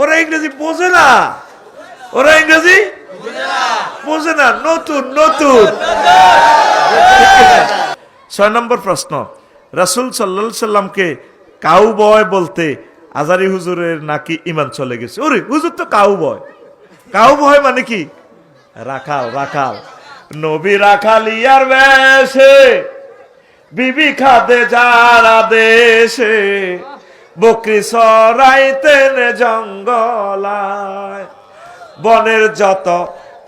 ওরা ইংরেজি বোঝে না, ওরা ইংরেজি বোঝে না, নতুন নতুন। 6 নম্বর প্রশ্ন, রাসূল সাল্লাল্লাহু আলাইহি সাল্লামকে কাউবয় বলতে আজারি হুজুরের নাকি ঈমান চলে গেছে? ওরে হুজুর তো কাউবয়, কাউবয় মানে কি? রাখাল, রাখাল। নবী রাখালিয়ার বেশে বিবি খাদে যারা দেশে বকরি চরাইতেন জঙ্গলায়, বনের যত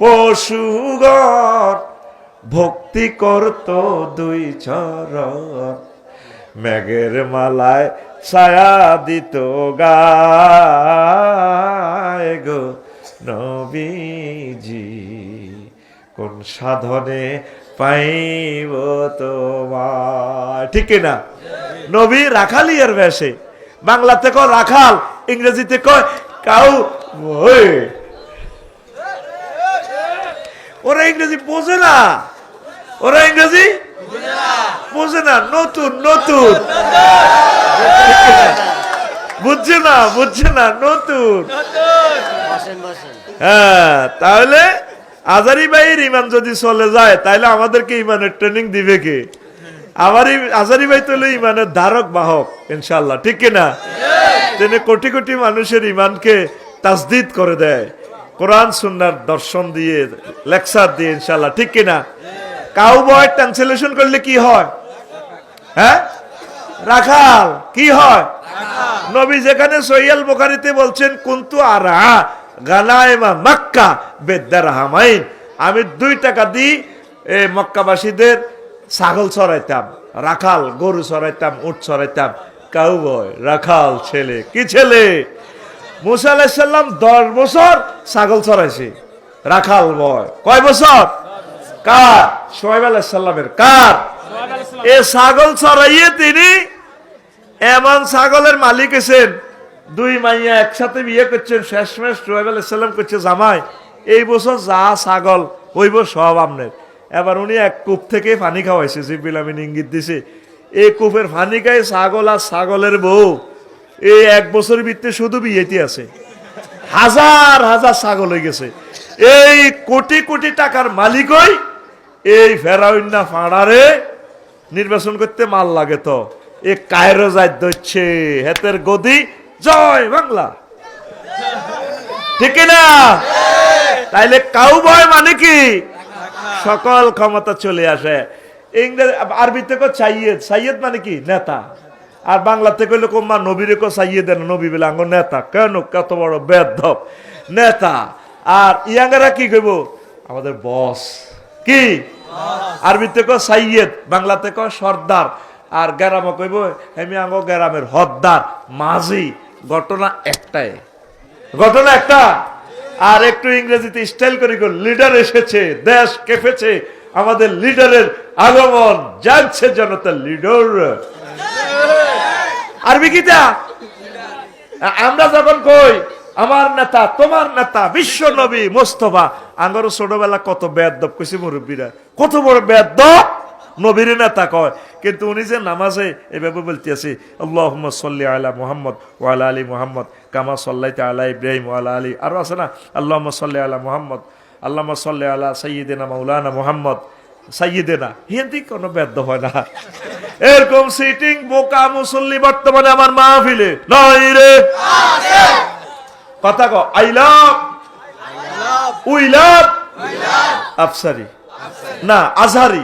পশুগণ ভক্তি করত দুই চরণ, মেঘের মালায় ছায়া দিত গায় গো নবীজি, কোন সাধনে পাইব তোমায়। ঠিক না? নবী রাখালিয়ার বেশে, বাংলাতে কয় রাখাল, ইংরেজিতে কয় কাউ। ওরা ইংরেজি বোঝে না, ওরা ইংরেজি বোঝে না, নতুন নতুন। বুঝছে না, বুঝছে না, নতুন। হ্যাঁ, তাহলে আজারি ভাইয়ের ইমান যদি চলে যায় তাহলে আমাদেরকে ইমানের ট্রেনিং দিবে কে? আজারি ভাই তো ইমানের ধারক বাহক ইনশাল্লাহ। ঠিক কিনা? তিনি কোটি কোটি মানুষের ইমানকে তাসদিদ করে দেয় কোরআন সুন্নাহর দর্শন দিয়ে, লেকচার দিয়ে ইনশাল্লাহ। ঠিক কিনা? কাউবয় ট্রান্সলেশন করলে কি হয়? হ্যাঁ, রাখাল। কি হয়? নবী যেখানে সহিহ বুখারীতে বলছেন কুনতু আরা গানায়মা মক্কা বিদ্দারহামাইন, আমি 2 টাকা দিই মক্কাবাসীদের ছাগল চড়াইতাম, রাখাল গরু চড়াইতাম, উট চড়াইতাম। কাউবয়, রাখাল ছেলে। কি ছেলে? মুসা আলাইহিস সালাম 10 বছর ছাগল চড়াইছে, রাখাল বয়। কয় বছর? কার? শুআয়ব আলাইহিস সালামের। কার? এই ছাগল চড়াইয়ে তিনি এমন ছাগলের মালিক হয়েছেন, 2 মাইয়া একসাথে বিয়ে করছেন। শেষমেশ শুআয়ব আলাইহিস সালাম করছে, জামাই এই বছর যা ছাগল হইব সব আপনার। এবার উনি এক কূপ থেকে পানি খাওয়াইছে, জিবরিল আমিন ইঙ্গিত দিছে, এই কূপের পানি খাই ছাগল আর ছাগলের বউ এই 1 বছরের ভিতরে শুধু বিয়েতে আছে, হাজার হাজার ছাগল হয়ে গেছে। এই কোটি কোটি টাকার মালিকই এই ফেরাউন্না ফাড়ারে নির্বাচন করতে মাল লাগে, তো এ কায়রো যাই দচ্ছে হেতের গদি জয় বাংলা। ঠিক না? তাইলে কাউবয় মানে কি? সকল ক্ষমতা চলে আসে। ইংরেজি আরবিতে কো সাইয়েদ, সাইয়েদ মানে কি? নেতা। আর বাংলাতে কইলে কোম্মা নবীরে কো সাইয়েদ, নবী বলে আঙ্গ নেতা। কেন? কত বড় বেদব নেতা। আর ইয়াঙ্গারা কি কইব? আমাদের বস। কি? আরবিতে কো সাইয়েদ, বাংলাতে কো সর্দার। আর গ্রামে কইব আমি আঙ্গ গ্রামের হদ্দার, মাঝি। ঘটনা একটাই, ঘটনা একটা। আর একটু ইংরেজিতে স্টাইল করে লিডার এসেছে, দেশ কেঁপেছে, আমাদের লিডারের আগমন, জানছে জনতা লিডার। আরবি কিটা? আমরা যখন কই আমার নেতা, তোমার নেতা, বিশ্ব নবী মোস্তফা, আঙ্গর ছোটবেলা কত বেয়াদব কইছে মুরব্বীরা, কত বড় বেয়াদব নবীর নেতা কয়। কিন্তু উনি যে নামাজে এভাবে বলতে আছে, আল্লাহুম্মা সাল্লি আলা মুহাম্মদ ওয়া আলা আলি মুহাম্মদ কামা সাল্লাইতা আলা ইব্রাহিম ওয়া আলা আলি, আর আছে না আল্লাহুম্মা সাল্লি আলা মুহাম্মদ, আল্লাহুম্মা সাল্লি আলা সাইয়্যিদিনা মাওলানা মুহাম্মদ, সাইয়্যিদিনা। হিন্দি কোনো বেদ্য হয় না। এরকম সিটিং বোকা মুসল্লি বর্তমানে আমার মাহফিলে নাই রে। কথা কও, I love, we love Afsari না আজহারি।